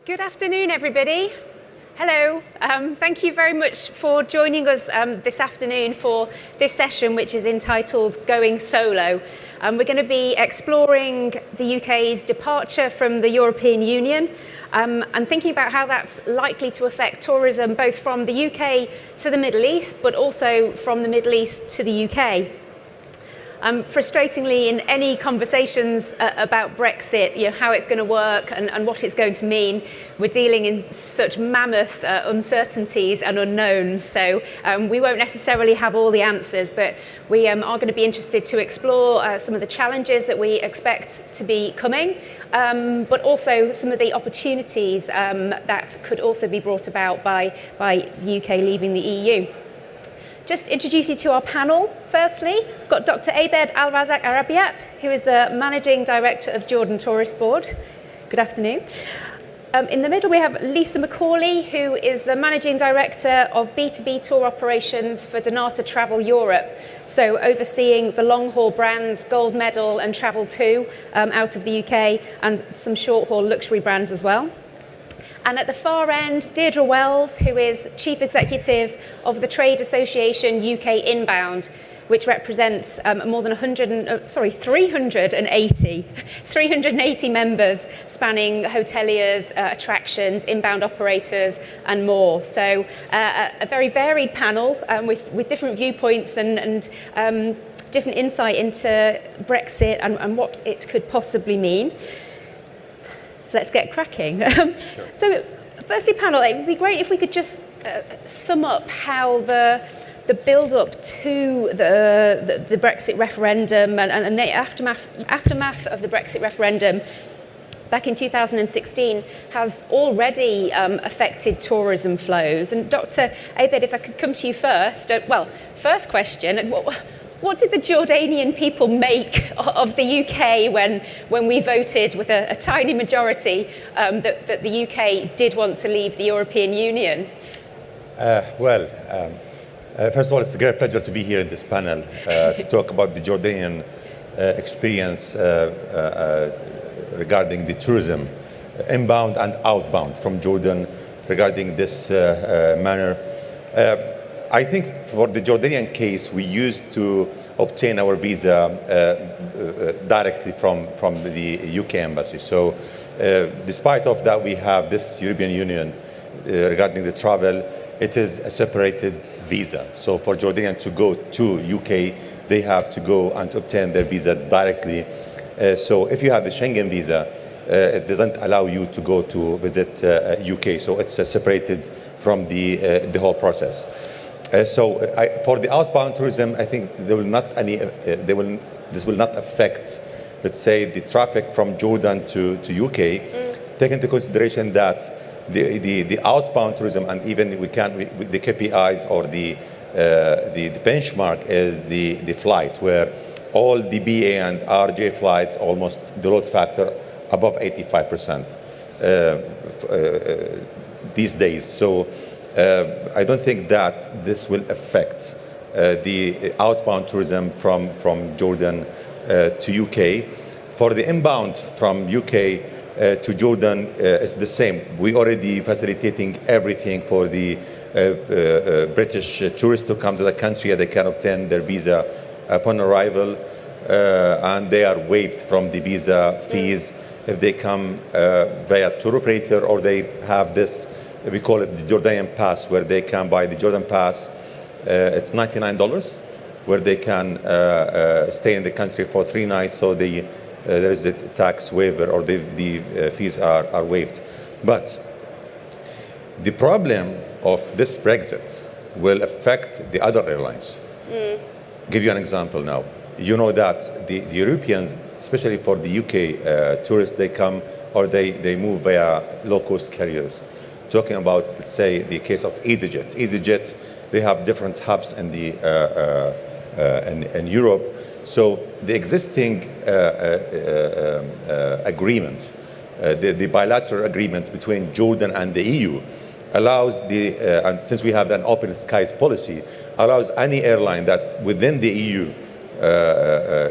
Good afternoon, everybody. Hello. Thank you very much for joining us this afternoon for this session, which is entitled Going Solo. We're going to be exploring the UK's departure from the European Union and thinking about how that's likely to affect tourism both from the UK to the Middle East, but also from the Middle East to the UK. Frustratingly, in any conversations about Brexit, how it's going to work and what it's going to mean, we're dealing in such mammoth uncertainties and unknowns. So we won't necessarily have all the answers, but we are going to be interested to explore some of the challenges that we expect to be coming, but also some of the opportunities that could also be brought about by the UK leaving the EU. Just introduce you to our panel. Firstly, we've got Dr. Abed Al-Razak Arabiat, who is the Managing Director of Jordan Tourist Board. Good afternoon. In the middle, we have Lisa McCauley, who is the Managing Director of B2B Tour Operations for Donata Travel Europe, so overseeing the long-haul brands Gold Medal and Travel 2 out of the UK, and some short-haul luxury brands as well. And at the far end, Deirdre Wells, who is Chief Executive of the Trade Association UK Inbound, which represents more than 380 members spanning hoteliers, attractions, inbound operators, and more. So a very varied panel with different viewpoints and different insight into Brexit and what it could possibly mean. Let's get cracking. Sure. So, firstly, panel, it would be great if we could just sum up how the build-up to the Brexit referendum and the aftermath of the Brexit referendum back in 2016 has already affected tourism flows. And Dr. Abed, if I could come to you first. First question. What did the Jordanian people make of the UK when we voted with a tiny majority that the UK did want to leave the European Union? First of all, it's a great pleasure to be here in this panel to talk about the Jordanian experience regarding the tourism, inbound and outbound from Jordan regarding this manner. I think for the Jordanian case, we used to obtain our visa directly from the UK embassy. So despite of that, we have this European Union regarding the travel. It is a separated visa. So for Jordanian to go to UK, they have to go and obtain their visa directly. So if you have the Schengen visa, it doesn't allow you to go to visit UK. So it's separated from the whole process. For the outbound tourism, I think this will not affect, let's say, the traffic from Jordan to UK. Take into consideration that the outbound tourism, and even the KPIs or the benchmark is the flight, where all the BA and RJ flights, almost the load factor above 85% these days. So I don't think that this will affect the outbound tourism from Jordan to UK. For the inbound from UK to Jordan, it's the same. We already facilitating everything for the British tourists to come to the country. They can obtain their visa upon arrival, and they are waived from the visa fees if they come via tour operator, or they have this, we call it the Jordanian pass, where they can buy the Jordan pass. It's $99, where they can stay in the country for 3 nights. So there is a tax waiver, or the fees are waived. But the problem of this Brexit will affect the other airlines. Give you an example now. You know that the Europeans, especially for the UK tourists, they come or they move via low-cost carriers. Talking about, let's say, the case of EasyJet. EasyJet, they have different hubs in Europe. So the existing agreement, the bilateral agreement between Jordan and the EU, allows and since we have an open skies policy, allows any airline that within the EU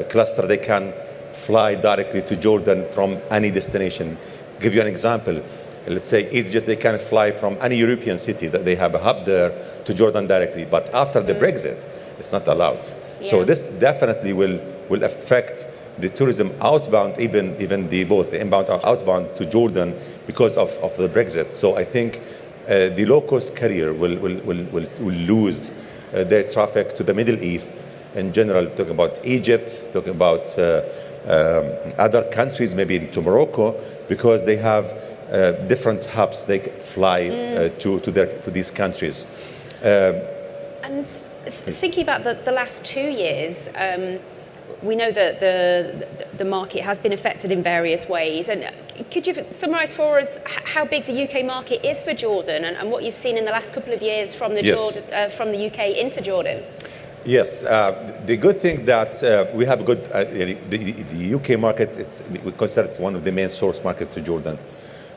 cluster, they can fly directly to Jordan from any destination. Give you an example. let's say EasyJet, they can fly from any European city that they have a hub there to Jordan directly. But after the Brexit, it's not allowed. So this definitely will affect the tourism outbound, even both the inbound and outbound to Jordan because of the Brexit. So I think the low-cost carrier will lose their traffic to the Middle East in general. Talking about Egypt, talking about other countries, maybe to Morocco, because they have different hubs they fly to these countries. And thinking about the last 2 years, we know that the market has been affected in various ways. And could you summarise for us how big the UK market is for Jordan and what you've seen in the last couple of years from from the UK into Jordan? Yes, the good thing that we have good, the UK market, we consider it's one of the main source market to Jordan.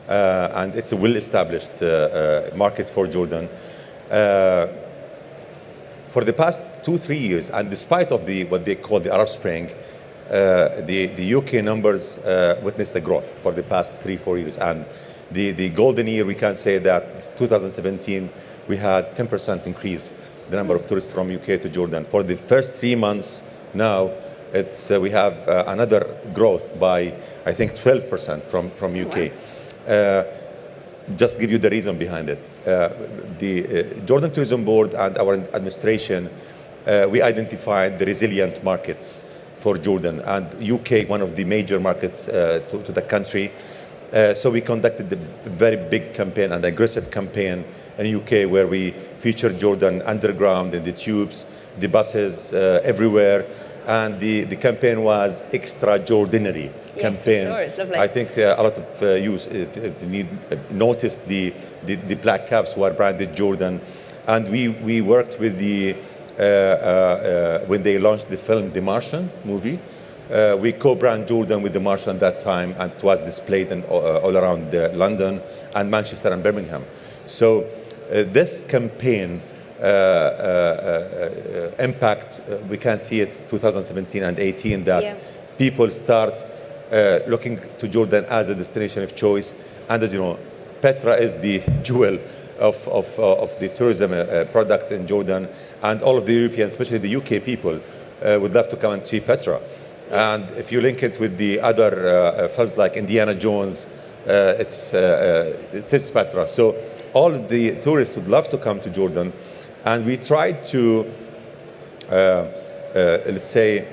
And it's a well-established market for Jordan. For the past 2-3 years, and despite of what they call the Arab Spring, the UK numbers witnessed a growth for the past 3-4 years. And the golden year, we can say that 2017, we had 10% increase the number of tourists from UK to Jordan. For the first 3 months now, we have another growth by, I think, 12% from UK. Just give you the reason behind it. The Jordan Tourism Board and our administration, we identified the resilient markets for Jordan, and UK, one of the major markets to the country. So we conducted a very big campaign, an aggressive campaign in UK, where we featured Jordan underground in the tubes, the buses, everywhere. And the campaign was extraordinary campaign. Yes, it's lovely. I think a lot of you noticed the black caps were branded Jordan, and we worked with when they launched the film The Martian movie. We co-brand Jordan with The Martian that time, and it was displayed all around London and Manchester and Birmingham. So this campaign impact, we can see it 2017 and 18, that people start looking to Jordan as a destination of choice. And as you know, Petra is the jewel of the tourism product in Jordan, and all of the Europeans, especially the UK people, would love to come and see Petra. And if you link it with the other films like Indiana Jones, it's Petra. So all of the tourists would love to come to Jordan. And we tried to, let's say,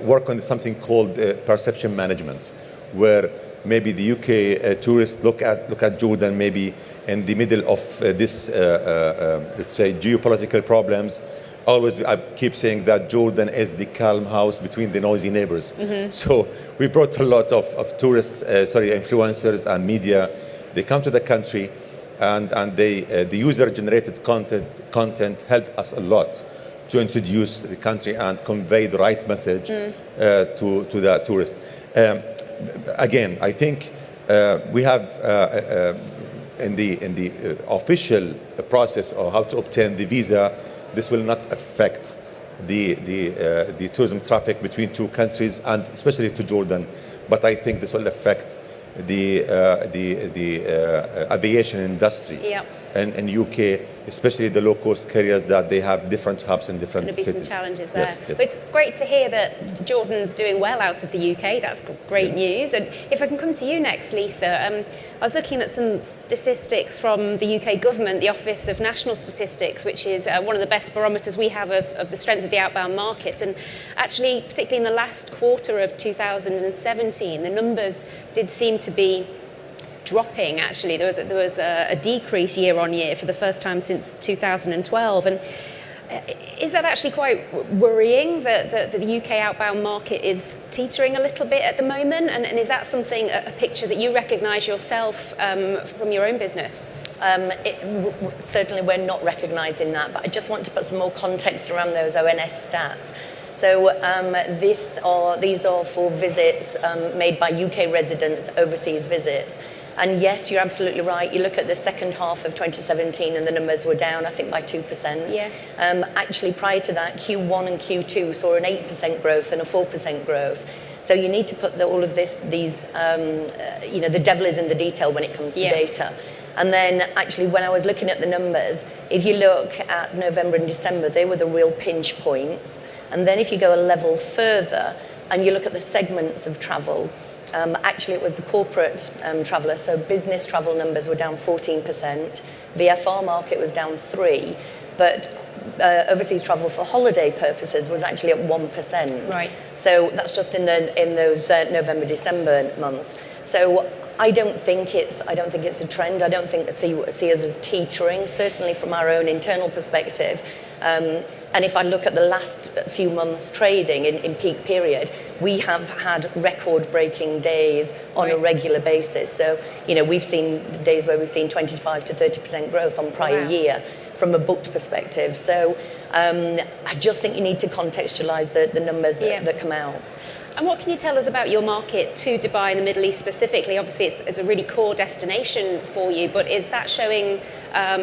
work on something called perception management, where maybe the UK tourists look at Jordan maybe in the middle of this, let's say, geopolitical problems. Always, I keep saying that Jordan is the calm house between the noisy neighbors. So we brought a lot of tourists, influencers and media. They come to the country, and the user-generated content helped us a lot to introduce the country and convey the right message to the tourist. Again, I think we have in the official process of how to obtain the visa, this will not affect the tourism traffic between two countries, and especially to Jordan. But I think this will affect the aviation industry in UK, especially the low-cost carriers, that they have different hubs in different cities. There'll be some challenges there. Yes. But it's great to hear that Jordan's doing well out of the UK. That's great news. And if I can come to you next, Lisa, I was looking at some statistics from the UK government, the Office of National Statistics, which is one of the best barometers we have of the strength of the outbound market. And actually, particularly in the last quarter of 2017, the numbers did seem to be dropping. Actually, there was a decrease year on year for the first time since 2012. And is that actually quite worrying that the UK outbound market is teetering a little bit at the moment? And is that something, a picture that you recognise yourself from your own business? Certainly we're not recognising that, but I just want to put some more context around those ONS stats. So these are for visits made by UK residents, overseas visits. And yes, you're absolutely right. You look at the second half of 2017 and the numbers were down, I think, by 2%. Yes. Actually, prior to that, Q1 and Q2 saw an 8% growth and a 4% growth. So you need to put all of the devil is in the detail when it comes to data. And then actually when I was looking at the numbers, if you look at November and December, they were the real pinch points. And then if you go a level further and you look at the segments of travel, actually it was the corporate traveller, so business travel numbers were down 14%, VFR market was down 3%, but overseas travel for holiday purposes was actually at 1%. Right. So that's just in those November, December months. So I don't think it's a trend. I don't think see us as teetering, certainly from our own internal perspective. And if I look at the last few months trading in peak period, we have had record-breaking days on a regular basis. So, we've seen days where we've seen 25 to 30% growth on prior year from a booked perspective. So I just think you need to contextualize the numbers that come out. And what can you tell us about your market to Dubai and the Middle East specifically? Obviously, it's a really core destination for you, but is that showing,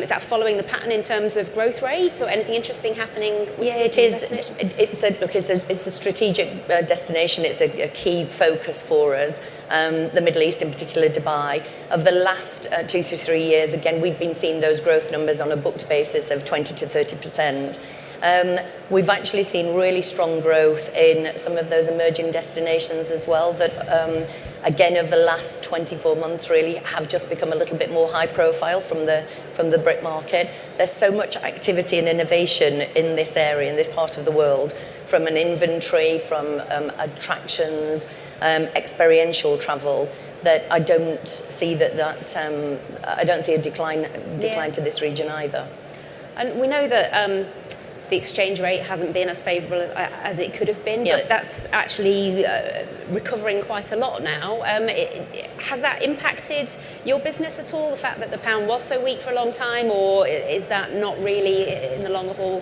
is that following the pattern in terms of growth rates or anything interesting happening with it is. It's a strategic destination. It's a key focus for us. The Middle East, in particular Dubai. Of the last 2 to 3 years, again, we've been seeing those growth numbers on a booked basis of 20 to 30%. We've actually seen really strong growth in some of those emerging destinations as well that, again, over the last 24 months really have just become a little bit more high profile from the Brit market. There's so much activity and innovation in this area, in this part of the world, from an inventory, from attractions, experiential travel, that I don't see I don't see a decline to this region either. And we know that the exchange rate hasn't been as favourable as it could have been, but that's actually recovering quite a lot now. Has that impacted your business at all, the fact that the pound was so weak for a long time, or is that not really in the longer haul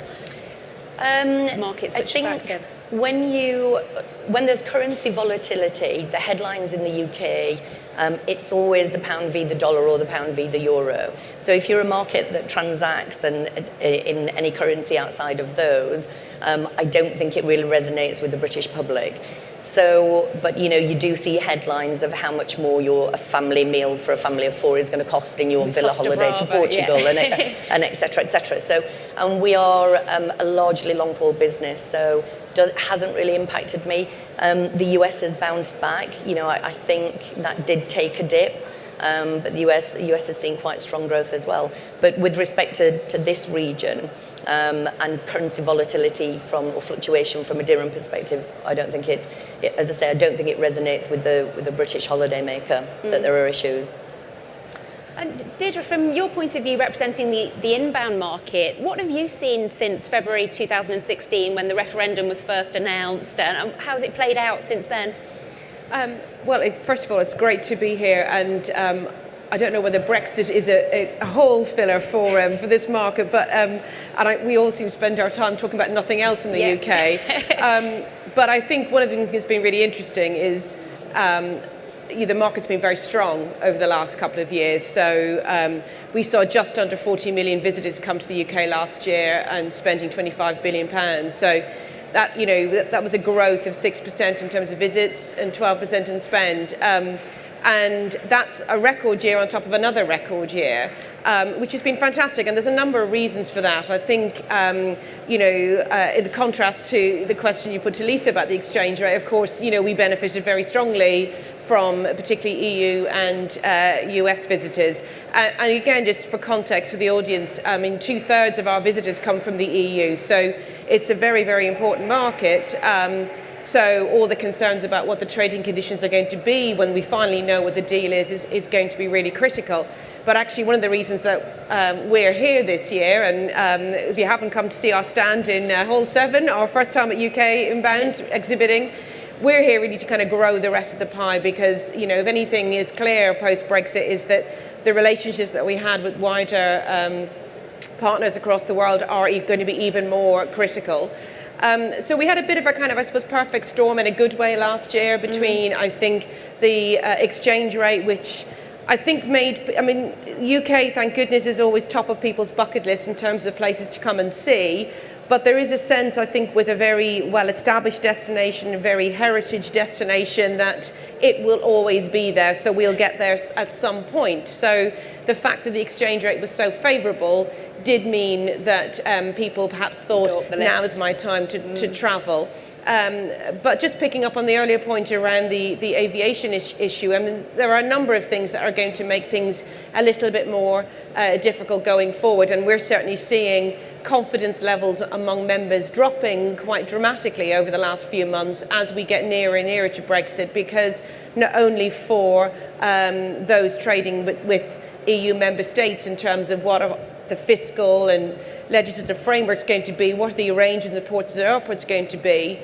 market such a factor? When there's currency volatility, the headlines in the UK, it's always the pound v the dollar or the pound v the euro. So if you're a market that transacts in any currency outside of those, I don't think it really resonates with the British public. So, but you do see headlines of how much more a family meal for a family of 4 is going to cost in your villa holiday to Portugal, and et cetera, et cetera. So, and we are a largely long-haul business, so hasn't really impacted me. The US has bounced back. I think that did take a dip, but the US has seen quite strong growth as well. But with respect to this region and currency volatility or fluctuation from a dirham perspective, I don't think as I say, I don't think it resonates with the British holidaymaker that there are issues. And Deirdre, from your point of view, representing the inbound market, what have you seen since February 2016 when the referendum was first announced, and how has it played out since then? Well, first of all, it's great to be here, and I don't know whether Brexit is a hole filler for this market, but we all seem to spend our time talking about nothing else in the UK. But I think one of the things that's been really interesting is the market's been very strong over the last couple of years. So we saw just under 40 million visitors come to the UK last year and spending £25 billion. So that that was a growth of 6% in terms of visits and 12% in spend. And that's a record year on top of another record year, which has been fantastic. And there's a number of reasons for that. I think, in contrast to the question you put to Lisa about the exchange rate, of course, we benefited very strongly from particularly EU and US visitors. And again, just for context for the audience, 2/3 of our visitors come from the EU. So it's a very, very important market. So all the concerns about what the trading conditions are going to be when we finally know what the deal is going to be really critical. But actually one of the reasons that we're here this year, and if you haven't come to see our stand in Hall 7, our first time at UK Inbound exhibiting, we're here really to kind of grow the rest of the pie because, if anything is clear post-Brexit is that the relationships that we had with wider partners across the world are going to be even more critical. So we had a bit of a kind of, I suppose, perfect storm in a good way last year between, I think, the exchange rate, which I think UK, thank goodness, is always top of people's bucket list in terms of places to come and see. But there is a sense, I think, with a very well-established destination, a very heritage destination, that it will always be there. So we'll get there at some point. So the fact that the exchange rate was so favourable did mean that people perhaps thought, now is my time to travel. But just picking up on the earlier point around the aviation issue, I mean, there are a number of things that are going to make things a little bit more difficult going forward. And we're certainly seeing confidence levels among members dropping quite dramatically over the last few months as we get nearer and nearer to Brexit, because not only for those trading with EU member states in terms of what are the fiscal and legislative framework's going to be, what are the arrangements and ports of airports going to be,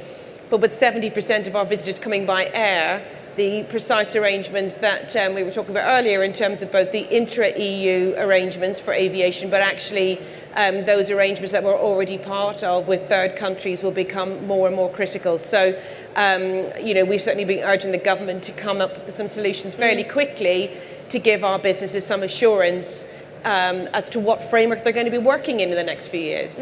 but with 70% of our visitors coming by air, the precise arrangements that we were talking about earlier in terms of both the intra-EU arrangements for aviation, but actually those arrangements that we're already part of with third countries will become more and more critical. So, we've certainly been urging the government to come up with some solutions fairly quickly to give our businesses some assurance as to what framework they're going to be working in the next few years.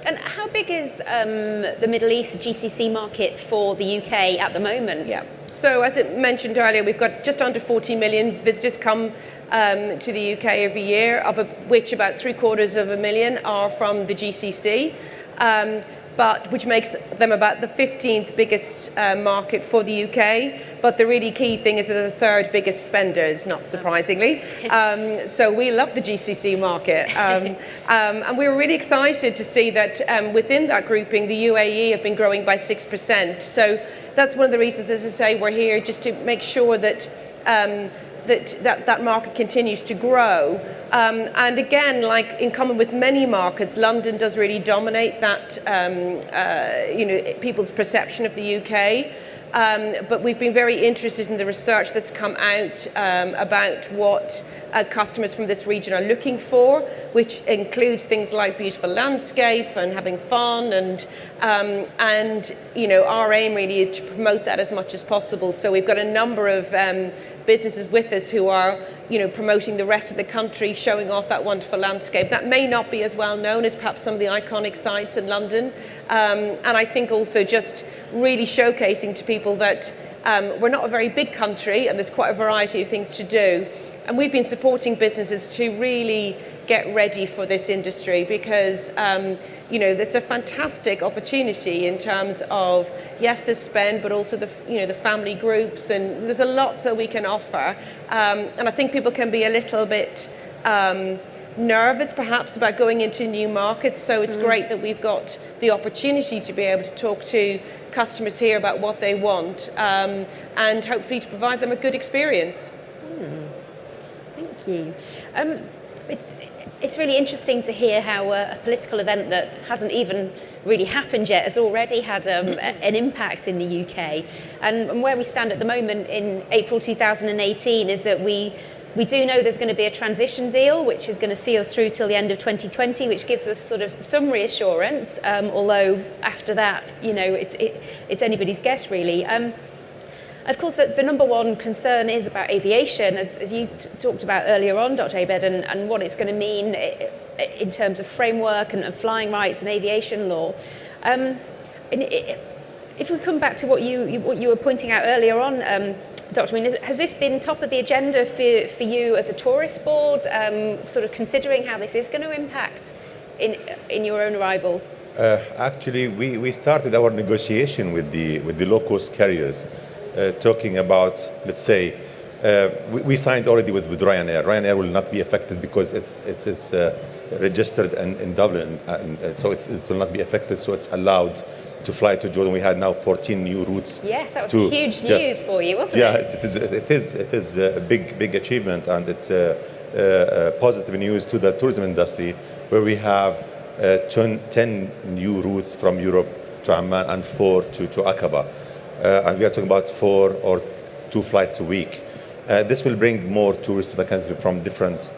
And how big is the Middle East GCC market for the UK at the moment? Yeah. So as I mentioned earlier, we've got just under 40 million visitors come to the UK every year, of which about 750,000 are from the GCC. But which makes them about the 15th biggest market for the UK. But the really key thing is they're the third biggest spenders, not surprisingly. So we love the GCC market. And we were really excited to see that within that grouping, the UAE have been growing by 6%. So that's one of the reasons, as I say, we're here just to make sure that that market continues to grow. And again, like in common with many markets, London does really dominate that, people's perception of the UK. But we've been very interested in the research that's come out about what customers from this region are looking for, which includes things like beautiful landscape and having fun, and our aim really is to promote that as much as possible. So we've got a number of businesses with us who are promoting the rest of the country, showing off that wonderful landscape. That may not be as well known as perhaps some of the iconic sites in London. And I think also just really showcasing to people that we're not a very big country and there's quite a variety of things to do. And we've been supporting businesses to really get ready for this industry because it's a fantastic opportunity in terms of, yes, the spend, but also the family groups, and there's a lot that we can offer. And I think people can be a little bit nervous perhaps about going into new markets, so it's great that we've got the opportunity to be able to talk to customers here about what they want, and hopefully to provide them a good experience. Thank you. It's really interesting to hear how a political event that hasn't even really happened yet has already had an impact in the UK. And where we stand at the moment in April 2018 is that we do know there's going to be a transition deal, which is going to see us through till the end of 2020, which gives us sort of some reassurance, although after that, it's anybody's guess, really. Of course, the number one concern is about aviation, as you talked about earlier on, Dr. Abed, and what it's going to mean in terms of framework and flying rights and aviation law. And if we come back to what you were pointing out earlier on, Dr. Mean, has this been top of the agenda for you as a tourist board, sort of considering how this is going to impact in your own arrivals? Actually, we started our negotiation with the low-cost carriers. Talking about, let's say, we signed already with Ryanair. Ryanair will not be affected because it's registered in Dublin, and so it will not be affected. So it's allowed to fly to Jordan. We had now 14 new routes. Yes, that was huge news for you, wasn't it? Yeah, it is a big achievement, and it's positive news to the tourism industry, where we have 10 new routes from Europe to Amman and 4 to Aqaba. And we are talking about 4 or 2 flights a week. This will bring more tourists to the country from different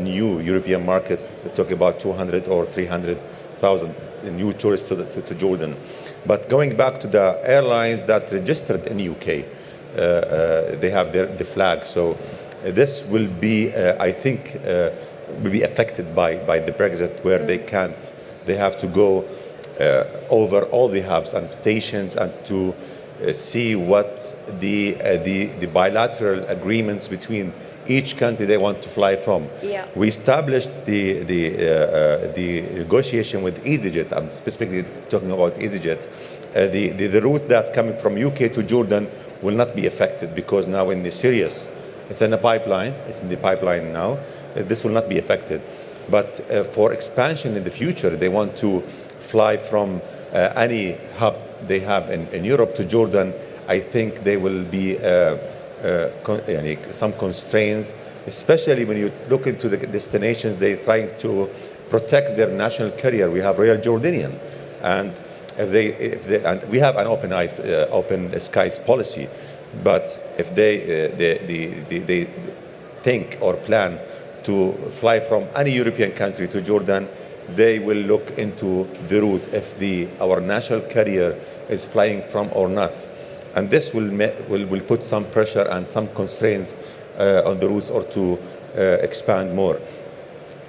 new European markets. We're talking about 200 or 300,000 new tourists to Jordan. But going back to the airlines that registered in UK, they have the flag. So This will be, I think, will be affected by the Brexit, where they have to go over all the hubs and stations and to see what the bilateral agreements between each country they want to fly from. Yeah. We established the negotiation with EasyJet. I'm specifically talking about EasyJet. The route that coming from UK to Jordan will not be affected because now in the Sirius, it's in the pipeline. It's in the pipeline now. This will not be affected. But for expansion in the future, they want to fly from any hub they have in Europe to Jordan. I think there will be some constraints, especially when you look into the destinations. They're trying to protect their national carrier. We have Royal Jordanian, and and we have an open skies policy. But if they think or plan to fly from any European country to Jordan, they will look into the route if our national carrier is flying from or not. And this will put some pressure and some constraints on the routes or to expand more.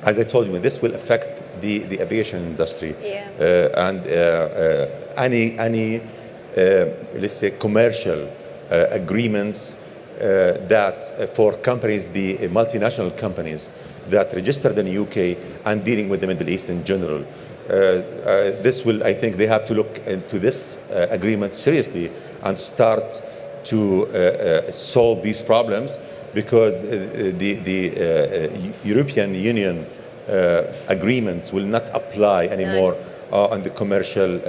As I told you, this will affect the aviation industry. Yeah. And any let's say, commercial agreements that for companies, the multinational companies that registered in the UK and dealing with the Middle East in general. This will, I think, they have to look into this agreement seriously and start to solve these problems, because the European Union agreements will not apply anymore on the commercial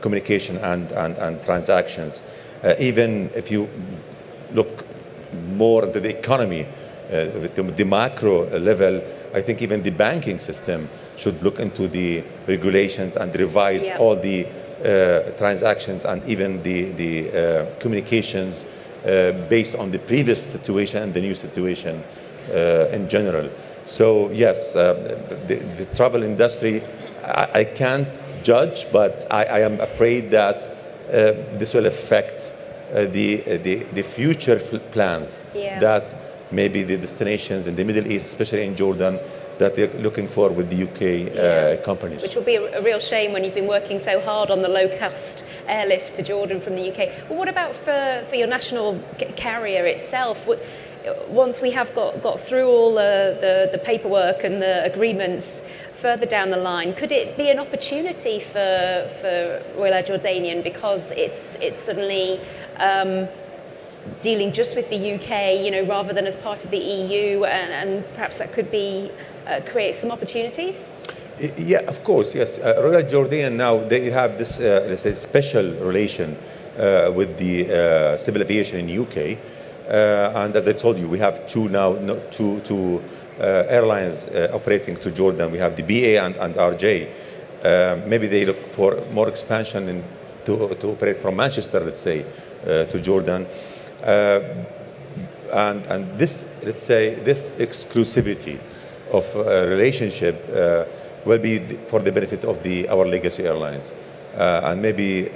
communication and transactions. Even if you look more into the economy, the macro level, I think even the banking system should look into the regulations and revise all the transactions and even the communications based on the previous situation and the new situation in general. So yes, the travel industry, I can't judge, but I am afraid that this will affect the future plans that maybe the destinations in the Middle East, especially in Jordan, that they're looking for with the UK companies. Which will be a real shame when you've been working so hard on the low-cost airlift to Jordan from the UK. Well, what about for your national carrier itself? Once we have got through all the paperwork and the agreements further down the line, could it be an opportunity for Royal Air Jordanian, because it's suddenly dealing just with the UK, rather than as part of the EU, and perhaps that could be create some opportunities? Yeah, of course, yes. Royal Jordanian now, they have this, let's say, special relation with the civil aviation in UK. And as I told you, we have two airlines operating to Jordan. We have the BA and RJ. Maybe they look for more expansion to operate from Manchester, let's say, to Jordan. And this, let's say, this exclusivity of relationship will be for the benefit of our legacy airlines. And maybe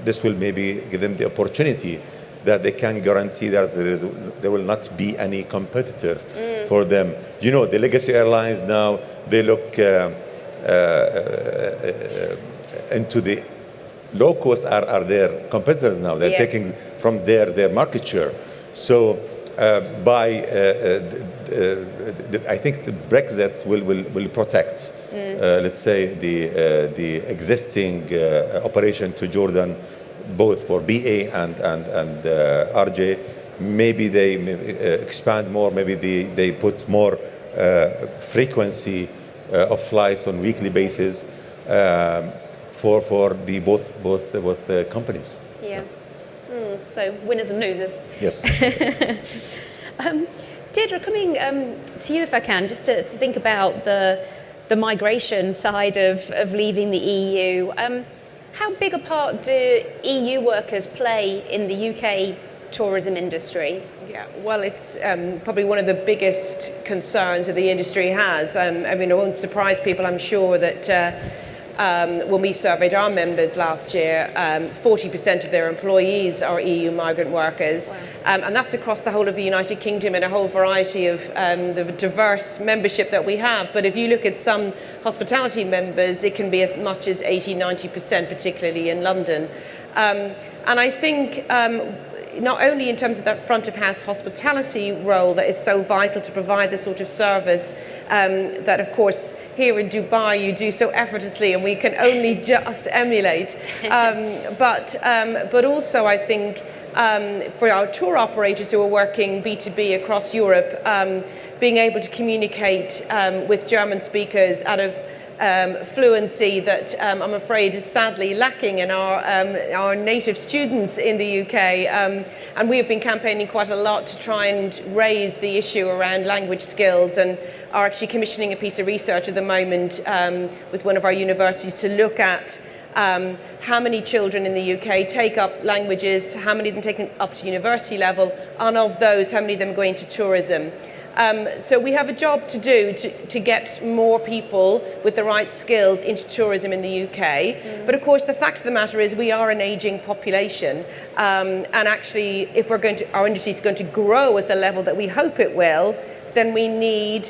this will maybe give them the opportunity that they can guarantee that there will not be any competitor for them. The legacy airlines now, they look into the low cost are their competitors now. They're taking from their market share. So I think the Brexit will protect, let's say, the existing operation to Jordan, both for BA and RJ. Maybe they expand more. Maybe they put more frequency of flights on weekly basis for the both companies. Yeah. So winners and losers. Yes. Deirdre, coming to you, if I can, just to think about the migration side of leaving the EU. How big a part do EU workers play in the UK tourism industry? Yeah, well, it's probably one of the biggest concerns that the industry has. I mean, it won't surprise people, I'm sure, that when we surveyed our members last year, 40% of their employees are EU migrant workers. Wow. And that's across the whole of the United Kingdom and a whole variety of the diverse membership that we have. But if you look at some hospitality members, it can be as much as 80-90%, particularly in London. And I think not only in terms of that front of house hospitality role that is so vital to provide the sort of service that, of course, here in Dubai you do so effortlessly and we can only just emulate. But also I think for our tour operators who are working B2B across Europe, being able to communicate with German speakers out of fluency that I'm afraid is sadly lacking in our native students in the UK. And we have been campaigning quite a lot to try and raise the issue around language skills, and are actually commissioning a piece of research at the moment with one of our universities to look at how many children in the UK take up languages, how many of them take them up to university level, and of those, how many of them go into tourism. So we have a job to do to get more people with the right skills into tourism in the UK. But of course, the fact of the matter is we are an ageing population. And actually, if our industry is going to grow at the level that we hope it will, then we need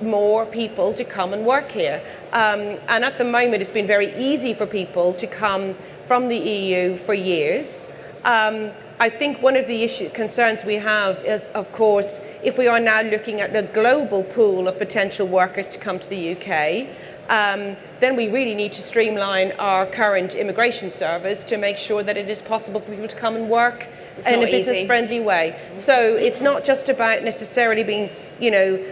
more people to come and work here. And at the moment, it's been very easy for people to come from the EU for years. I think one of the concerns we have is, of course, if we are now looking at a global pool of potential workers to come to the UK, then we really need to streamline our current immigration service to make sure that it is possible for people to come and work in a business-friendly way. So it's not just about necessarily being,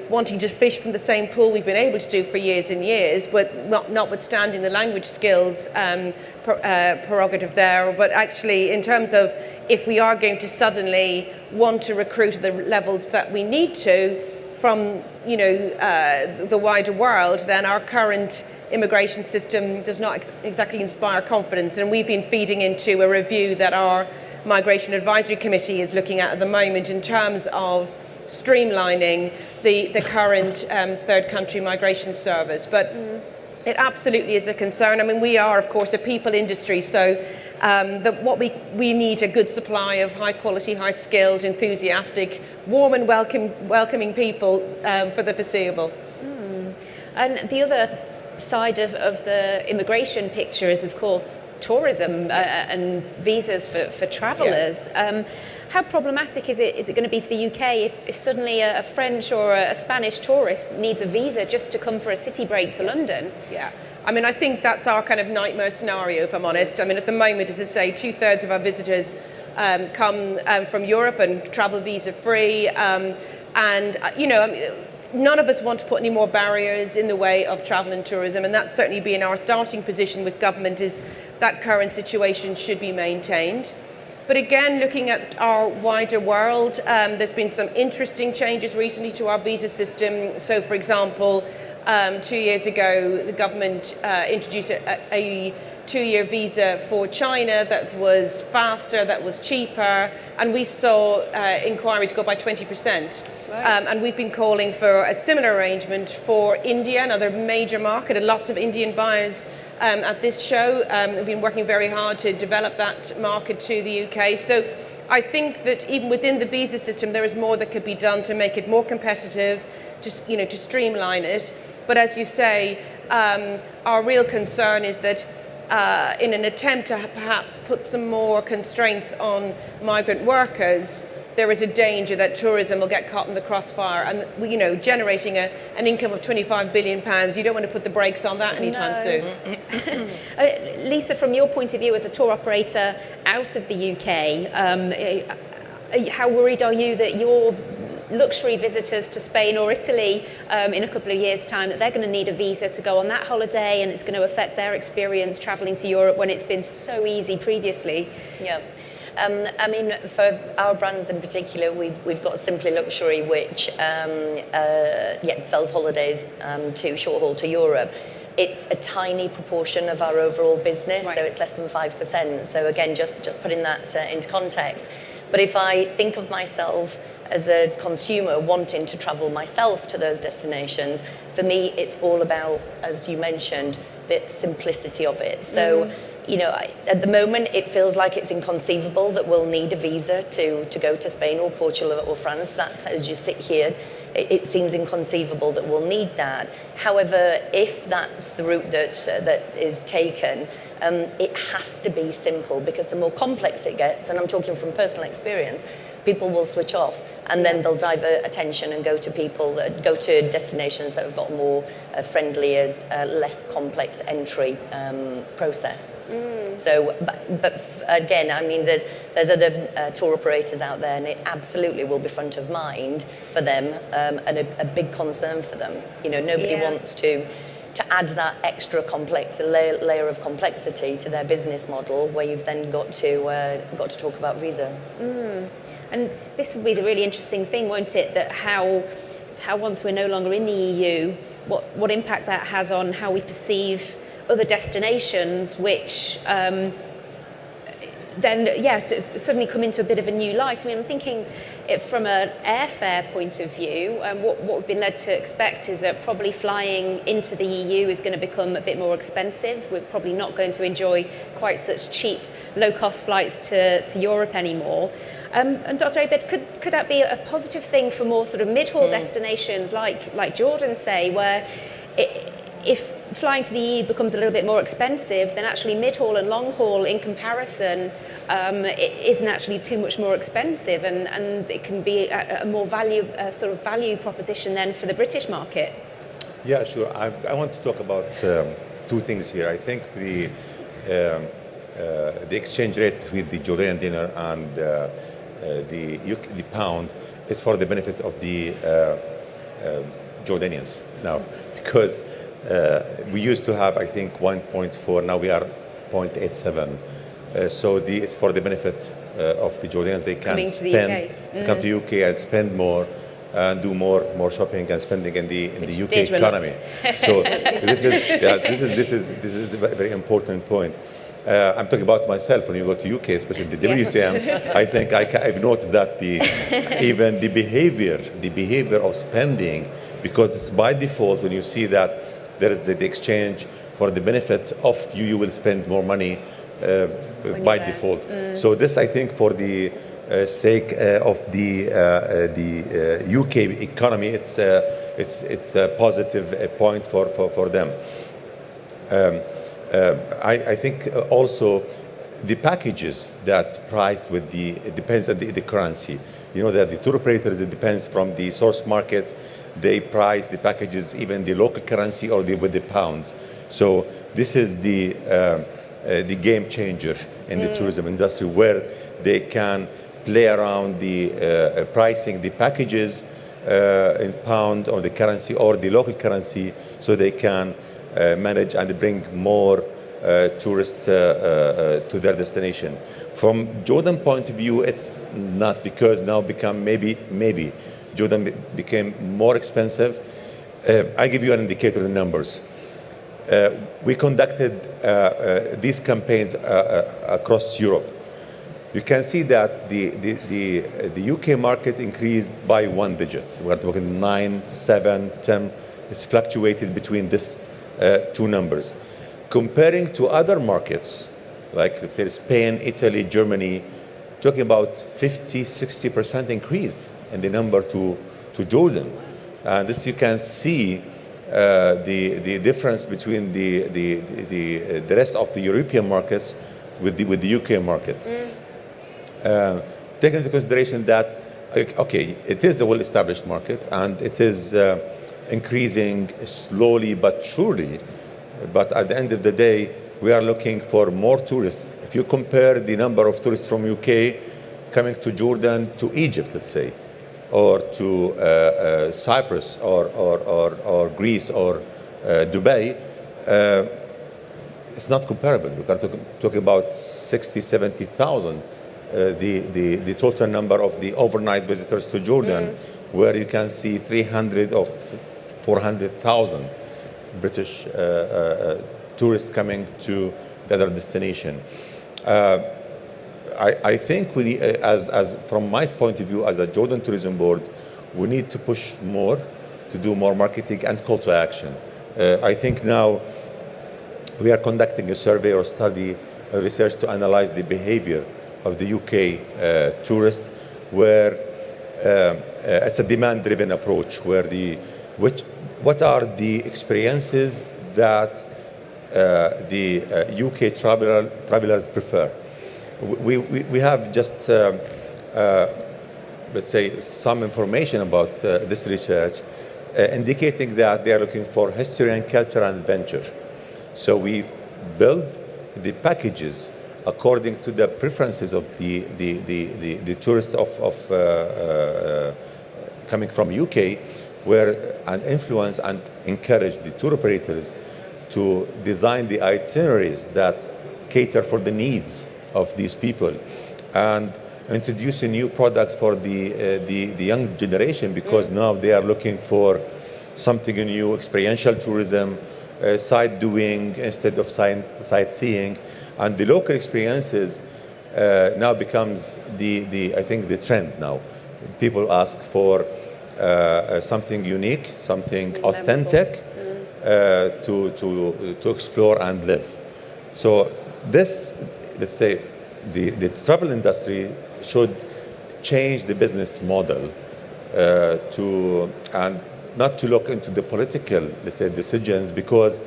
wanting to fish from the same pool we've been able to do for years and years, but notwithstanding the language skills prerogative there, but actually in terms of if we are going to suddenly want to recruit at the levels that we need to from, the wider world, then our current immigration system does not exactly inspire confidence. And we've been feeding into a review that our Migration Advisory Committee is looking at the moment in terms of streamlining the current third country migration service. But it absolutely is a concern. I mean, we are, of course, a people industry, so we need a good supply of high quality, high skilled, enthusiastic, warm and welcoming people for the foreseeable. And the other side of the immigration picture is, of course, tourism and visas for travellers. Yeah. How problematic is it going to be for the UK if suddenly a French or a Spanish tourist needs a visa just to come for a city break to London? Yeah. I mean, I think that's our kind of nightmare scenario, if I'm honest. I mean, at the moment, as I say, 2/3 of our visitors come from Europe and travel visa free. None of us want to put any more barriers in the way of travel and tourism, and that's certainly been our starting position with government, is that current situation should be maintained. But again, looking at our wider world, there's been some interesting changes recently to our visa system. So, for example, 2 years ago, the government introduced a 2-year visa for China that was faster, that was cheaper, and we saw inquiries go by 20%. Right. And we've been calling for a similar arrangement for India, another major market, and lots of Indian buyers at this show. We've been working very hard to develop that market to the UK. So I think that even within the visa system, there is more that could be done to make it more competitive, to streamline it. But as you say, our real concern is that in an attempt to perhaps put some more constraints on migrant workers, there is a danger that tourism will get caught in the crossfire. And, generating an income of £25 billion, you don't want to put the brakes on that anytime soon. Lisa, from your point of view as a tour operator out of the UK, how worried are you that your luxury visitors to Spain or Italy in a couple of years' time, that they're going to need a visa to go on that holiday, and it's going to affect their experience travelling to Europe when it's been so easy previously? Yeah. For our brands in particular, we've got Simply Luxury, which sells holidays to short haul to Europe. It's a tiny proportion of our overall business, right. So it's less than 5%. So again, just putting that into context. But if I think of myself as a consumer wanting to travel myself to those destinations, for me, it's all about, as you mentioned, the simplicity of it. So, at the moment, it feels like it's inconceivable that we'll need a visa to go to Spain or Portugal or France. That's, as you sit here, it seems inconceivable that we'll need that. However, if that's the route that is taken, it has to be simple, because the more complex it gets, and I'm talking from personal experience, people will switch off, and then they'll divert attention and go to destinations that have got more friendlier, less complex entry process. So, but again, I mean, there's other tour operators out there, and it absolutely will be front of mind for them, and a big concern for them. Nobody wants to add that extra complex layer of complexity to their business model, where you've then got to talk about visa. And this will be the really interesting thing, won't it? That how once we're no longer in the EU, what impact that has on how we perceive other destinations, which suddenly come into a bit of a new light. I mean, I'm thinking from an airfare point of view, what we've been led to expect is that probably flying into the EU is going to become a bit more expensive. We're probably not going to enjoy quite such cheap, low-cost flights to Europe anymore. And Dr. Abed, could that be a positive thing for more sort of mid-haul destinations like Jordan, say, where if flying to the EU becomes a little bit more expensive, then actually mid-haul and long-haul in comparison it isn't actually too much more expensive, and it can be a more value proposition then for the British market? Yeah, sure. I want to talk about two things here. I think the exchange rate between the Jordanian dinar and the pound is for the benefit of the Jordanians now, because we used to have, I think, 1.4, now we are 0.87. So it's for the benefit of the Jordanians. They can come to UK and spend more and do more shopping and spending in the UK economy. So this is a very important point. I'm talking about myself. When you go to UK, especially the WTM, I think I've noticed that even the behavior of spending, because it's by default, when you see that there is the exchange for the benefit of you will spend more money by default. So this, I think, for the sake of the UK economy, it's a positive point for them. I think also the packages that priced with it depends on the currency. You know that the tour operators, it depends from the source markets. They price the packages even the local currency or with the pounds. So this is the game changer in the tourism industry, where they can play around the pricing the packages in pound or the currency or the local currency, so they can manage and bring more tourists to their destination. From Jordan point of view, it's not, because now become maybe Jordan became more expensive. I give you an indicator of the numbers. We conducted these campaigns across Europe. You can see that the UK market increased by 1 digit. We're talking 9, 7, 10. It's fluctuated between this two numbers. Comparing to other markets, like let's say Spain, Italy, Germany, talking about 50, 60% increase in the number to Jordan. And this you can see the difference between the rest of the European markets with the UK market. Take into consideration that, okay, it is a well-established market and it is increasing slowly but surely. But at the end of the day, we are looking for more tourists. If you compare the number of tourists from UK coming to Jordan to Egypt, let's say, or to Cyprus or Greece or Dubai, it's not comparable. We are talking about 60, 70,000. The total number of the overnight visitors to Jordan, where you can see 300 or 400,000 British tourists coming to the other destination. I think we need, as from my point of view, as a Jordan Tourism Board, we need to push more, to do more marketing and call to action. I think now we are conducting a survey or study, research to analyze the behavior of the UK tourist, where it's a demand-driven approach, where what are the experiences that the UK travelers prefer. We have just, let's say, some information about this research indicating that they are looking for history and culture and adventure. So we build the packages according to the preferences of the tourists coming from UK, and influence and encourage the tour operators to design the itineraries that cater for the needs of these people, and introducing new products for the young generation, because now they are looking for something new, experiential tourism, sight doing instead of sightseeing, and the local experiences now becomes I think the trend now. People ask for something unique, something authentic to explore and live. So this, let's say, the travel industry should change the business model and not to look into the political, let's say, decisions, because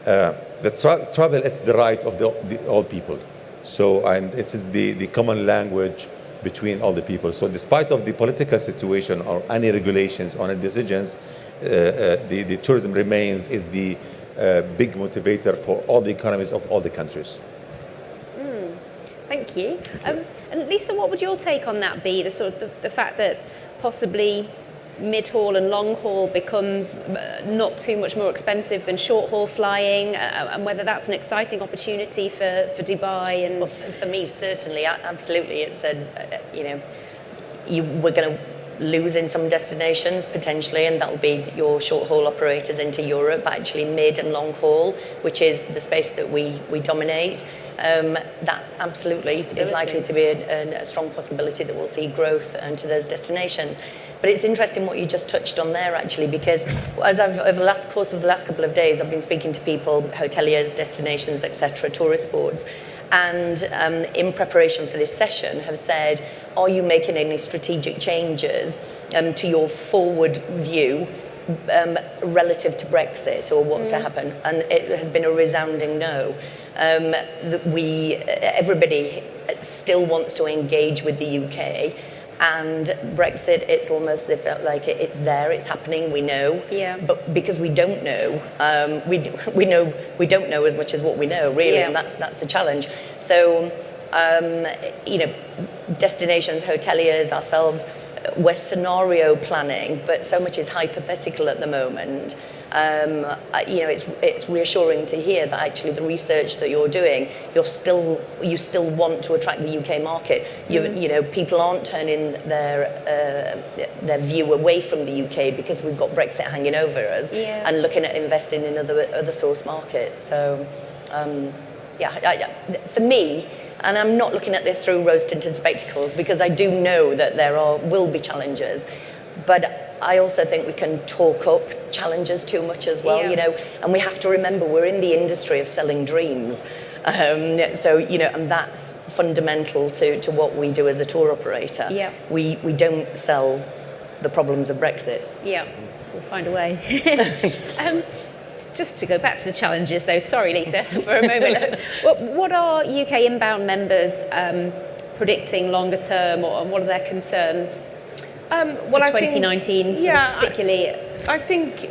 the travel, it's the right of all people. So, and it is the common language between all the people. So despite of the political situation or any regulations on any decisions, the tourism is the big motivator for all the economies of all the countries. Thank you. And Lisa, what would your take on that be? The fact that possibly mid-haul and long-haul becomes not too much more expensive than short-haul flying, and whether that's an exciting opportunity for Dubai? And well, for me, certainly, absolutely. It's we're going to lose in some destinations potentially, and that will be your short-haul operators into Europe, but actually mid and long-haul, which is the space that we dominate. That absolutely is likely to be a strong possibility that we'll see growth into those destinations. But it's interesting what you just touched on there, actually, because as over the course of the last couple of days, I've been speaking to people, hoteliers, destinations, etc., tourist boards, and in preparation for this session have said, are you making any strategic changes to your forward view relative to Brexit or what's to happen? And it has been a resounding no. Everybody still wants to engage with the UK, and Brexit, it's almost like it's there, it's happening, we know. Yeah. But because we don't know, we know we don't know as much as what we know, really, and that's the challenge. So, destinations, hoteliers, ourselves, we're scenario planning, but so much is hypothetical at the moment. It's reassuring to hear that actually the research that you're doing, you still want to attract the UK market. People aren't turning their view away from the UK because we've got Brexit hanging over us, and looking at investing in other source markets. So, for me. And I'm not looking at this through rose-tinted spectacles, because I do know that will be challenges, but I also think we can talk up challenges too much as well, and we have to remember we're in the industry of selling dreams. And that's fundamental to what we do as a tour operator. Yeah. We don't sell the problems of Brexit. Yeah, we'll find a way. Just to go back to the challenges, though, sorry, Lisa, for a moment. What are UK inbound members predicting longer term, or what are their concerns for 2019, particularly? I think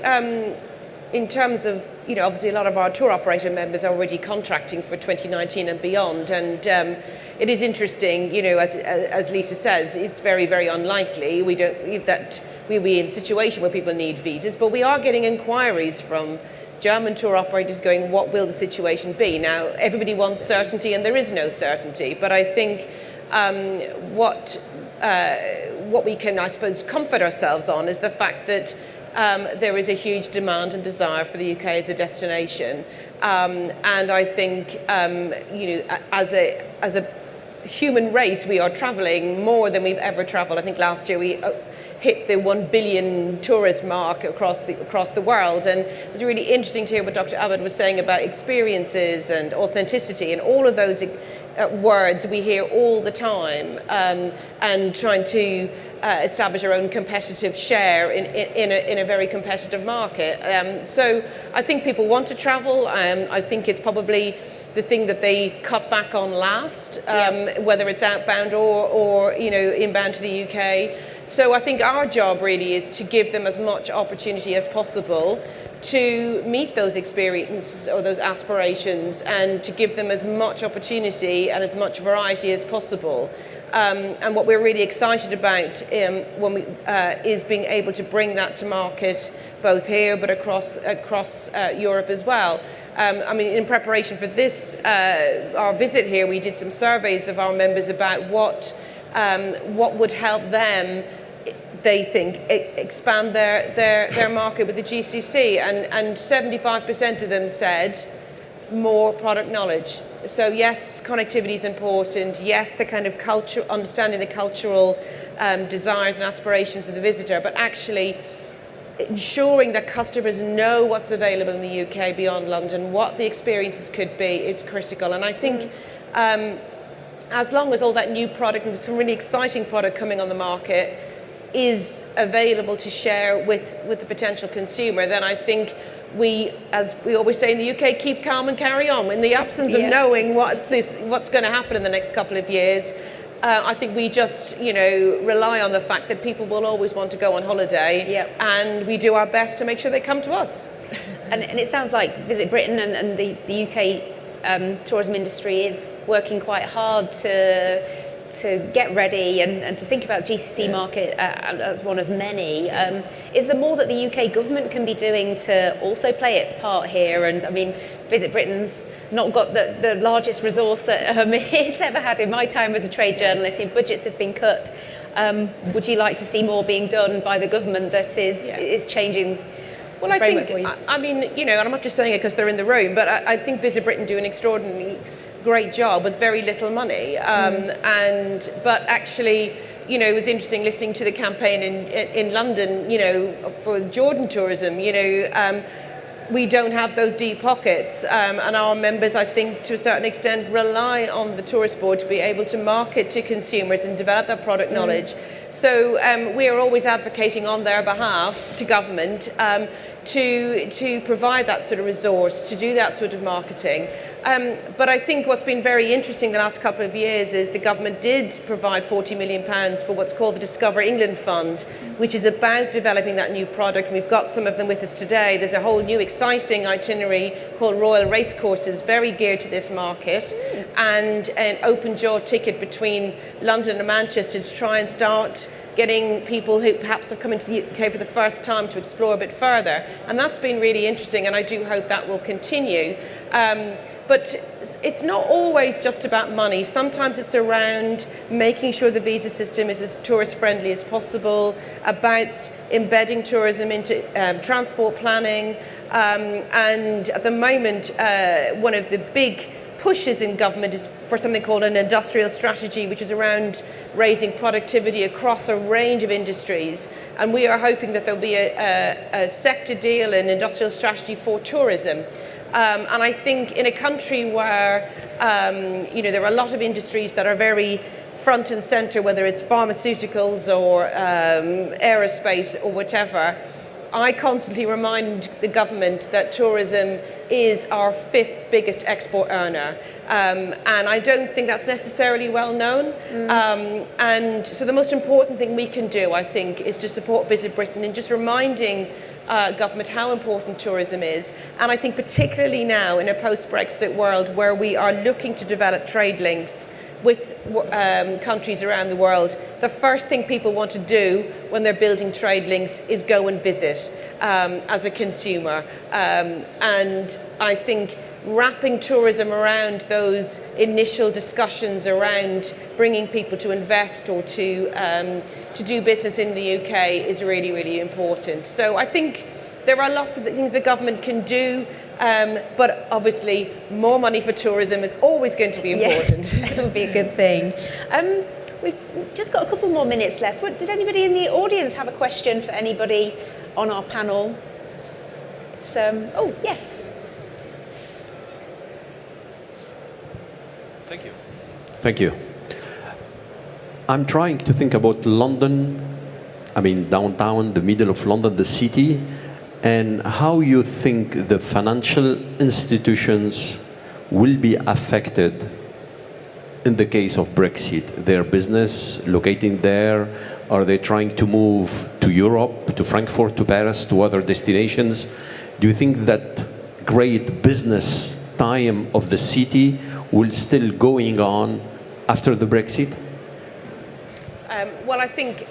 in terms of, obviously a lot of our tour operator members are already contracting for 2019 and beyond, and it is interesting, as Lisa says, it's very, very unlikely that we'll be in a situation where people need visas, but we are getting inquiries from German tour operators going, what will the situation be? Now, everybody wants certainty, and there is no certainty, but I think what we can, I suppose, comfort ourselves on is the fact that there is a huge demand and desire for the UK as a destination, and I think as a human race, we are travelling more than we've ever travelled. I think last year hit the 1 billion tourist mark across the world. And it was really interesting to hear what Dr. Abbott was saying about experiences and authenticity, and all of those words we hear all the time, and trying to establish our own competitive share in a very competitive market. So I think people want to travel. I think it's probably the thing that they cut back on last, whether it's outbound or inbound to the UK. So I think our job really is to give them as much opportunity as possible to meet those experiences or those aspirations, and to give them as much opportunity and as much variety as possible. And what we're really excited about is being able to bring that to market, both here but across Europe as well. I mean, in preparation for this, our visit here, we did some surveys of our members about what would help them, they think, expand their market with the GCC, and 75% of them said more product knowledge. So yes, connectivity is important. Yes, the kind of culture, understanding the cultural desires and aspirations of the visitor, but actually ensuring that customers know what's available in the UK beyond London, what the experiences could be, is critical. And I think as long as all that new product, and some really exciting product coming on the market, is available to share with the potential consumer, then I think we, as we always say in the UK, keep calm and carry on. In the absence of knowing what's going to happen in the next couple of years, I think we just, rely on the fact that people will always want to go on holiday, and we do our best to make sure they come to us. And it sounds like Visit Britain and the UK tourism industry is working quite hard to get ready and to think about GCC market as one of many. Is there more that the UK government can be doing to also play its part here? And I mean, Visit Britain's not got the largest resource that it's ever had in my time as a trade journalist. Your budgets have been cut. Would you like to see more being done by the government that is changing? Well, I think, and I'm not just saying it because they're in the room, but I think Visit Britain do an extraordinarily great job with very little money. But actually, it was interesting listening to the campaign in London, for Jordan tourism, we don't have those deep pockets, and our members, I think, to a certain extent, rely on the tourist board to be able to market to consumers and develop that product knowledge. So we are always advocating on their behalf to government to provide that sort of resource, to do that sort of marketing. But I think what's been very interesting the last couple of years is the government did provide £40 million for what's called the Discover England Fund, which is about developing that new product. We've got some of them with us today. There's a whole new exciting itinerary called Royal Racecourses, very geared to this market, and an open jaw ticket between London and Manchester to try and start getting people who perhaps have come into the UK for the first time to explore a bit further. And that's been really interesting, and I do hope that will continue. But it's not always just about money. Sometimes it's around making sure the visa system is as tourist friendly as possible, about embedding tourism into transport planning. And at the moment, one of the big pushes in government is for something called an industrial strategy, which is around raising productivity across a range of industries. And we are hoping that there'll be a sector deal, an industrial strategy for tourism. And I think in a country where there are a lot of industries that are very front and center, whether it's pharmaceuticals or aerospace or whatever, I constantly remind the government that tourism is our 5th biggest export earner. And I don't think that's necessarily well known. And so the most important thing we can do, I think, is to support Visit Britain in just reminding government how important tourism is. And I think particularly now in a post-Brexit world where we are looking to develop trade links with countries around the world, the first thing people want to do when they're building trade links is go and visit as a consumer. And I think wrapping tourism around those initial discussions around bringing people to invest or to do business in the UK is really, really important. So I think there are lots of things the government can do, but obviously more money for tourism is always going to be important. Yes, it would be a good thing. We've just got a couple more minutes left. Did anybody in the audience have a question for anybody on our panel? It's, oh, yes. Thank you. Thank you. I'm trying to think about London, I mean downtown, the middle of London, the city, and how you think the financial institutions will be affected in the case of Brexit. Their business locating there, are they trying to move to Europe, to Frankfurt, to Paris, to other destinations? Do you think that great business time of the city will still going on after the Brexit? Well, I think,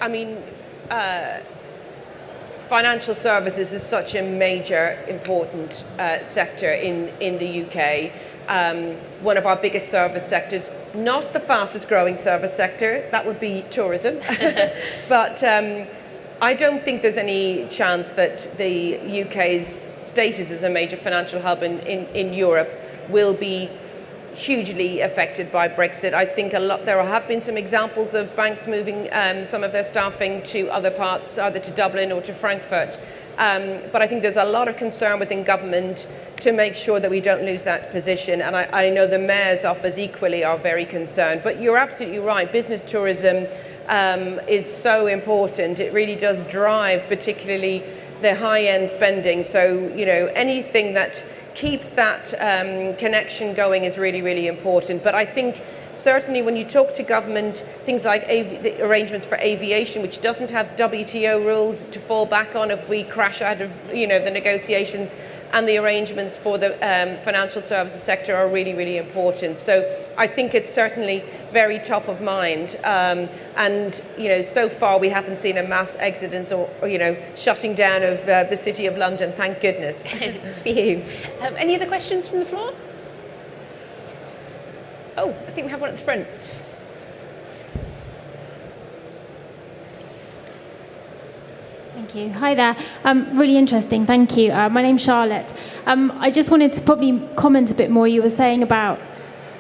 financial services is such a major, important sector in the UK. One of our biggest service sectors, not the fastest growing service sector, that would be tourism. But I don't think there's any chance that the UK's status as a major financial hub in Europe will be hugely affected by Brexit. I think there have been some examples of banks moving some of their staffing to other parts, either to Dublin or to Frankfurt. But I think there's a lot of concern within government to make sure that we don't lose that position. And I know the Mayor's office equally are very concerned. But you're absolutely right. Business tourism is so important. It really does drive particularly the high-end spending. So, anything that keeps that connection going is really, really important. But I think certainly when you talk to government, things like the arrangements for aviation, which doesn't have WTO rules to fall back on if we crash out of the negotiations, and the arrangements for the financial services sector are really, really important. So I think it's certainly very top of mind. And so far we haven't seen a mass exodus or shutting down of the City of London, thank goodness. For you. Any other questions from the floor? Oh, I think we have one at the front. Thank you. Hi there. Really interesting. Thank you. My name's Charlotte. I just wanted to probably comment a bit more. You were saying about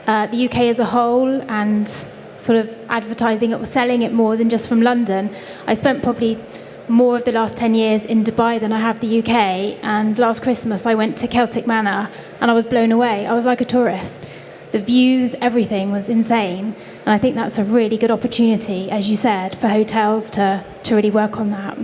the UK as a whole and sort of advertising it or selling it more than just from London. I spent probably more of the last 10 years in Dubai than I have the UK. And last Christmas I went to Celtic Manor and I was blown away. I was like a tourist. The views, everything was insane. And I think that's a really good opportunity, as you said, for hotels to really work on that.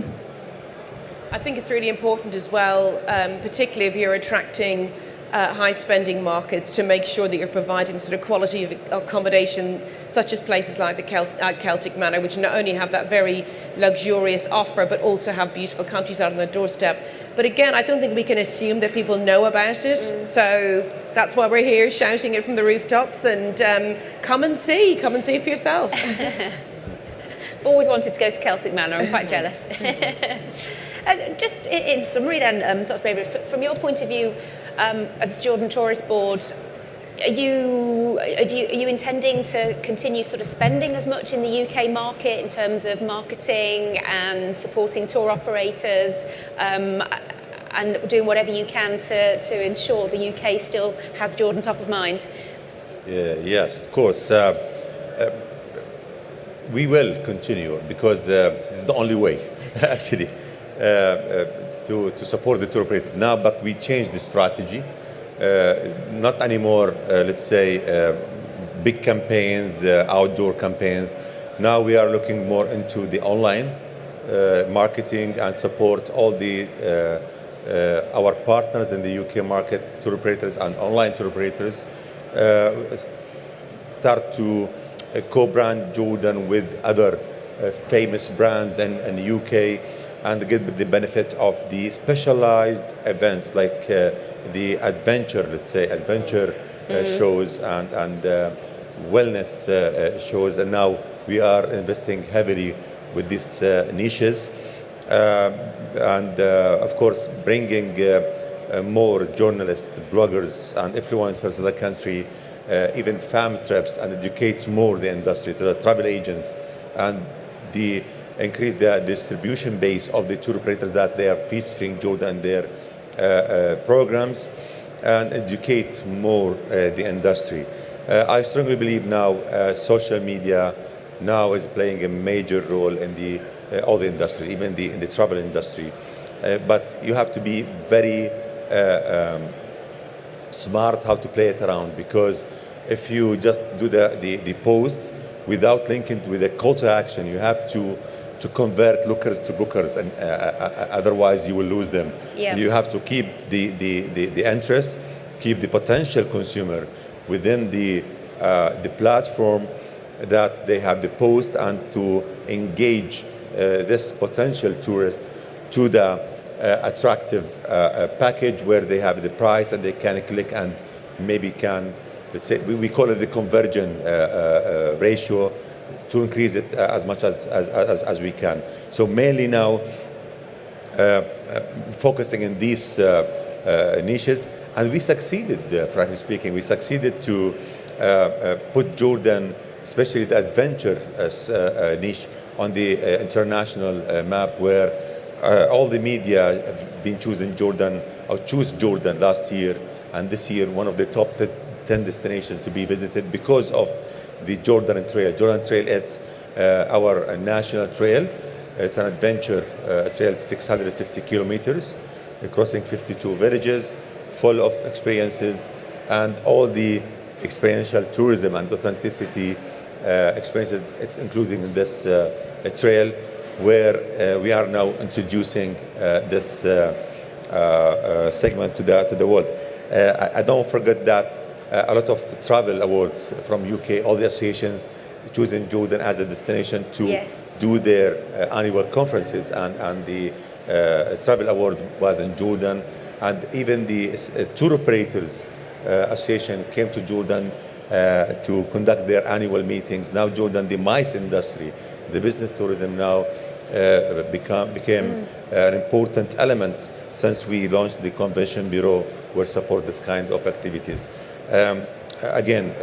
I think it's really important as well, particularly if you're attracting high spending markets, to make sure that you're providing sort of quality of accommodation, such as places like the Celtic Manor, which not only have that very luxurious offer, but also have beautiful countryside on their doorstep. But again, I don't think we can assume that people know about it. So that's why we're here shouting it from the rooftops, and come and see for yourself. Always wanted to go to Celtic Manor. I'm quite jealous. Just in summary then, Dr. Baber, from your point of view as Jordan Tourist Board, are you intending to continue sort of spending as much in the UK market in terms of marketing and supporting tour operators and doing whatever you can to ensure the UK still has Jordan top of mind? Yes, of course. We will continue because this is the only way, actually, to support the tour operators now. But we changed the strategy. Not anymore, let's say, big campaigns, outdoor campaigns. Now we are looking more into the online marketing and support all the our partners in the UK market, tour operators and online tour operators, start to co-brand Jordan with other famous brands in the UK, and get the benefit of the specialized events like the adventure, let's say, shows and wellness shows. And now we are investing heavily with these niches, and of course bringing more journalists, bloggers and influencers to the country, even fam trips, and educate more the industry, to the travel agents, and increase the distribution base of the tour operators that they are featuring Jordan in their programs, and educate more the industry. I strongly believe now social media, now is playing a major role in the all the industry, even in the travel industry. But you have to be very smart how to play it around, because if you just do the posts without linking with a call to action, you have to convert lookers to bookers, and otherwise you will lose them. Yeah. You have to keep the interest, keep the potential consumer within the platform that they have the post, and to engage this potential tourist to the attractive package where they have the price and they can click and maybe can, let's say, we call it the conversion ratio, to increase it as much as we can. So mainly now focusing in these niches, and we succeeded, frankly speaking, we succeeded to put Jordan, especially the adventure niche, on the international map, where all the media have been choosing Jordan, or choose Jordan last year, and this year one of the top 10 destinations to be visited because of the Jordan Trail. Jordan Trail, it's our national trail. It's an adventure trail, 650 kilometers, crossing 52 villages, full of experiences, and all the experiential tourism and authenticity experiences it's including in this trail, where we are now introducing this segment to the world. I don't forget that a lot of travel awards from UK, all the associations choosing Jordan as a destination to do their annual conferences, and the travel award was in Jordan, and even the tour operators association came to Jordan to conduct their annual meetings. Now Jordan, the MICE industry, the business tourism now became an important element since we launched the convention bureau, where support this kind of activities. Again,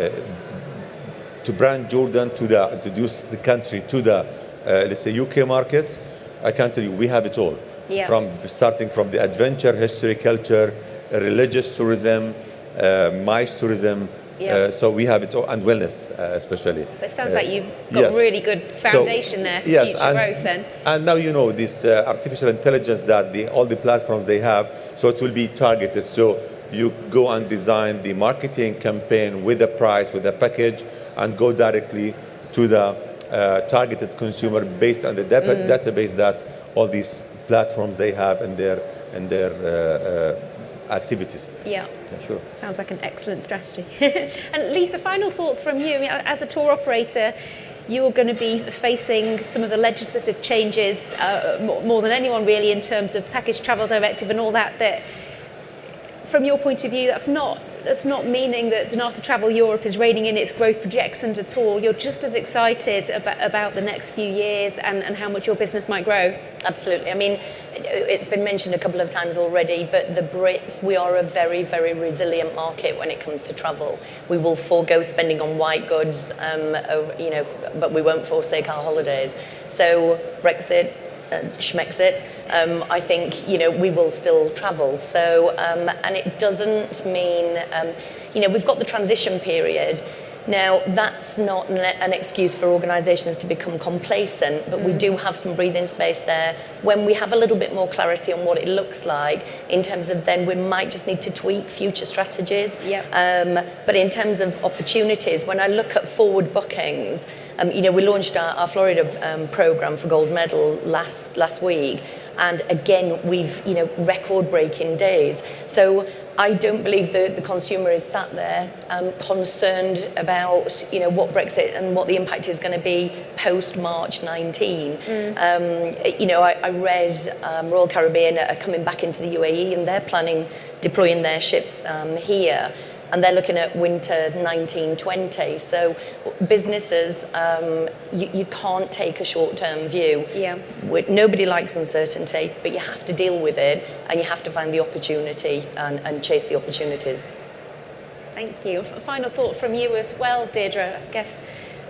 to brand Jordan, to introduce the country to the let's say UK market, I can tell you we have it all. Yeah. Starting from the adventure, history, culture, religious tourism, MICE tourism. Yeah. So we have it all, and wellness especially. It sounds like you've got a really good foundation there for future growth then. And now you know this artificial intelligence that all the platforms they have, so it will be targeted. So you go and design the marketing campaign with a price, with a package, and go directly to the targeted consumer based on the database that all these platforms they have in their activities. Yeah. Sure. Sounds like an excellent strategy. And Lisa, final thoughts from you. I mean, as a tour operator, you're going to be facing some of the legislative changes more than anyone really, in terms of package travel directive and all that. But from your point of view, that's not meaning that Donata Travel Europe is reining in its growth projections at all. You're just as excited about the next few years and how much your business might grow. Absolutely. I mean, it's been mentioned a couple of times already, but the Brits, we are a very, very resilient market when it comes to travel. We will forego spending on white goods, but we won't forsake our holidays. So Brexit, Schmexit, I think, we will still travel. So, and it doesn't mean, we've got the transition period. Now, that's not an excuse for organisations to become complacent, but we do have some breathing space there. When we have a little bit more clarity on what it looks like, in terms of then we might just need to tweak future strategies. Yep. But in terms of opportunities, when I look at forward bookings, we launched our Florida programme for gold medal last week, and again we've record-breaking days. So I don't believe the consumer is sat there concerned about what Brexit and what the impact is going to be post March 19. I read Royal Caribbean are coming back into the UAE, and they're planning deploying their ships here. And they're looking at winter 1920. So businesses, you can't take a short-term view. Yeah. Nobody likes uncertainty, but you have to deal with it, and you have to find the opportunity and chase the opportunities. Thank you. A final thought from you as well, Deirdre. I guess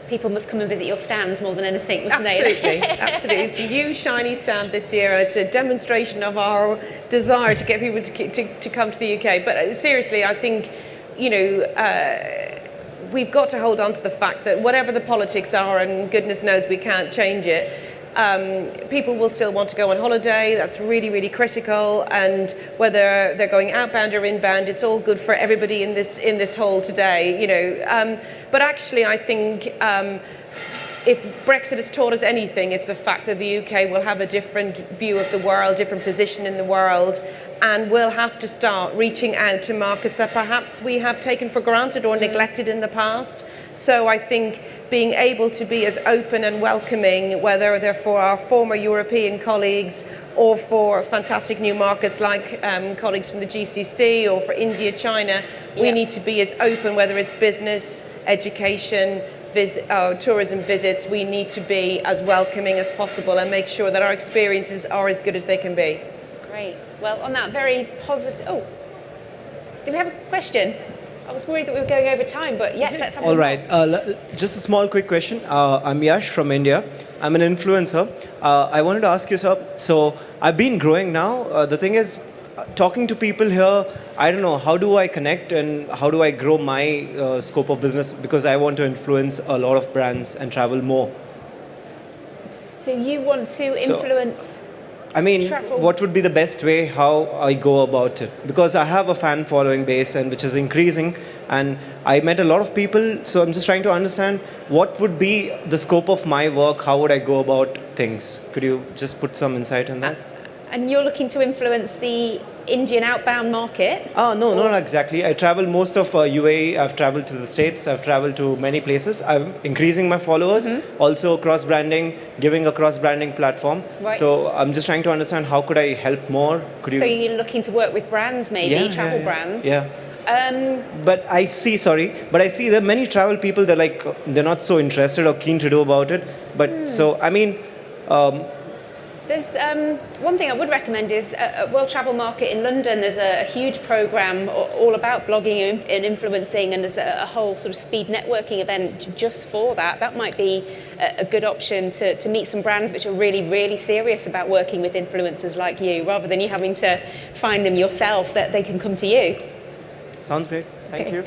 people must come and visit your stand more than anything, mustn't Absolutely, they? absolutely. It's a new shiny stand this year. It's a demonstration of our desire to get people to come to the UK. But seriously, I think, we've got to hold on to the fact that whatever the politics are, and goodness knows we can't change it, people will still want to go on holiday. That's really, really critical. And whether they're going outbound or inbound, it's all good for everybody in this hall today. You know, but actually, I think if Brexit has taught us anything, it's the fact that the UK will have a different view of the world, different position in the world, and we'll have to start reaching out to markets that perhaps we have taken for granted or neglected in the past. So I think being able to be as open and welcoming, whether they're for our former European colleagues or for fantastic new markets like colleagues from the GCC or for India, China, we need to be as open, whether it's business, education, tourism visits. We need to be as welcoming as possible and make sure that our experiences are as good as they can be. Great. Well, on that very positive... Oh, do we have a question? I was worried that we were going over time, but yes, let's have All right. Just a small quick question. I'm Yash from India. I'm an influencer. I wanted to ask you, sir, so I've been growing now. The thing is, talking to people here, I don't know, how do I connect and how do I grow my scope of business? Because I want to influence a lot of brands and travel more. So you want to influence... I mean, travel. What would be the best way how I go about it? Because I have a fan following base and which is increasing, and I met a lot of people, so I'm just trying to understand what would be the scope of my work, how would I go about things? Could you just put some insight on that? And you're looking to influence the Indian outbound market? No, not exactly. I travel most of UAE. I've traveled to the States. I've traveled to many places. I'm increasing my followers, also cross-branding, giving a cross-branding platform. Right. So I'm just trying to understand how could I help more? You're looking to work with brands, maybe, travel brands? Yeah. But I see there are many travel people that they're not so interested or keen to do about it. But so, I mean... There's one thing I would recommend is at World Travel Market in London, there's a huge program all about blogging and influencing, and there's a whole sort of speed networking event just for that. That might be a good option to meet some brands which are really, really serious about working with influencers like you, rather than you having to find them yourself, that they can come to you. Sounds great. Thank you.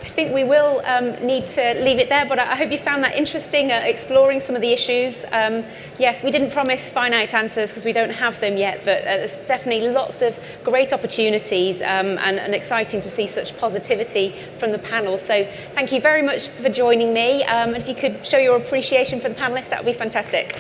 I think we will need to leave it there, but I hope you found that interesting, exploring some of the issues. Yes, we didn't promise finite answers because we don't have them yet, but there's definitely lots of great opportunities and exciting to see such positivity from the panel. So thank you very much for joining me. And if you could show your appreciation for the panellists, that would be fantastic.